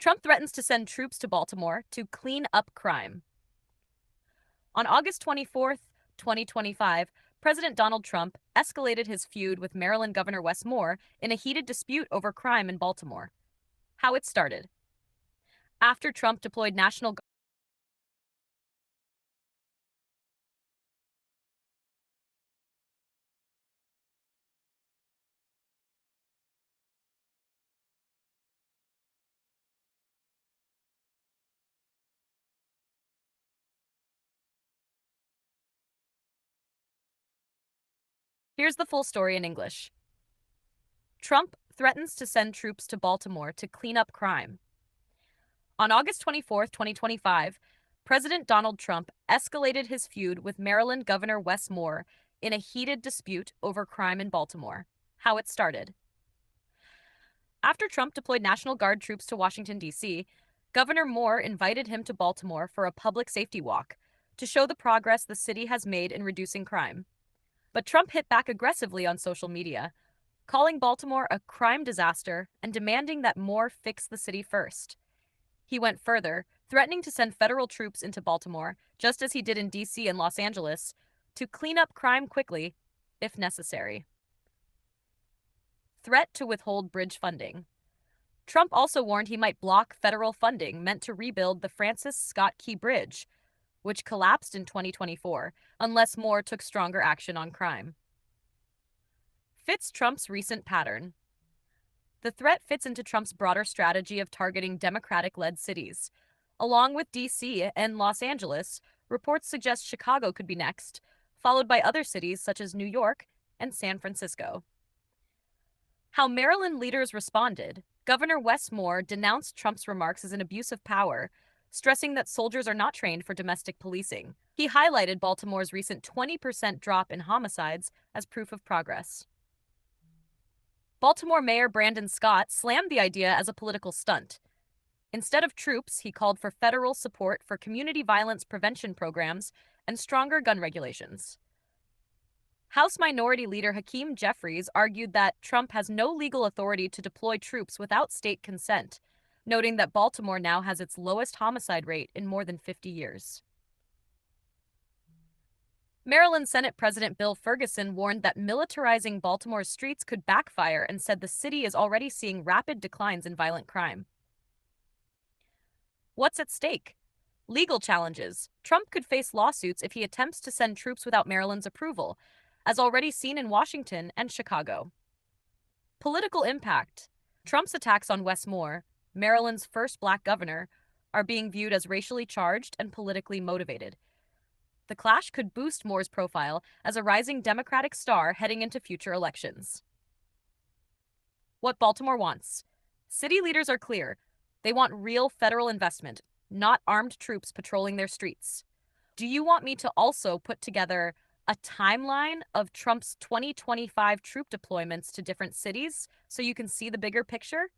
Trump threatens to send troops to Baltimore to clean up crime. On August 24th, 2025, President Donald Trump escalated his feud with Maryland Governor Wes Moore in a heated dispute over crime in Baltimore. How it started. After Trump deployed National Guard. Here's the full story in English. Trump threatens to send troops to Baltimore to clean up crime. On August 24th, 2025, President Donald Trump escalated his feud with Maryland Governor Wes Moore in a heated dispute over crime in Baltimore. How it started. After Trump deployed National Guard troops to Washington, D.C., Governor Moore invited him to Baltimore for a public safety walk to show the progress the city has made in reducing crime. But Trump hit back aggressively on social media, calling Baltimore a crime disaster and demanding that Moore fix the city first. He went further, threatening to send federal troops into Baltimore, just as he did in D.C. and Los Angeles, to clean up crime quickly, if necessary. Threat to withhold bridge funding. Trump also warned he might block federal funding meant to rebuild the Francis Scott Key Bridge, which collapsed in 2024, unless Moore took stronger action on crime. Fits Trump's recent pattern. The threat fits into Trump's broader strategy of targeting Democratic-led cities. Along with D.C. and Los Angeles, reports suggest Chicago could be next, followed by other cities such as New York and San Francisco. How Maryland leaders responded. Governor Wes Moore denounced Trump's remarks as an abuse of power, stressing that soldiers are not trained for domestic policing. He highlighted Baltimore's recent 20% drop in homicides as proof of progress. Baltimore Mayor Brandon Scott slammed the idea as a political stunt. Instead of troops, he called for federal support for community violence prevention programs and stronger gun regulations. House Minority Leader Hakeem Jeffries argued that Trump has no legal authority to deploy troops without state consent, noting that Baltimore now has its lowest homicide rate in more than 50 years. Maryland Senate President Bill Ferguson warned that militarizing Baltimore's streets could backfire and said the city is already seeing rapid declines in violent crime. What's at stake? Legal challenges. Trump could face lawsuits if he attempts to send troops without Maryland's approval, as already seen in Washington and Chicago. Political impact. Trump's attacks on Wes Moore, Maryland's first black governor, are being viewed as racially charged and politically motivated. The clash could boost Moore's profile as a rising Democratic star heading into future elections. What Baltimore wants. City leaders are clear. They want real federal investment, not armed troops patrolling their streets. Do you want me to also put together a timeline of Trump's 2025 troop deployments to different cities so you can see the bigger picture?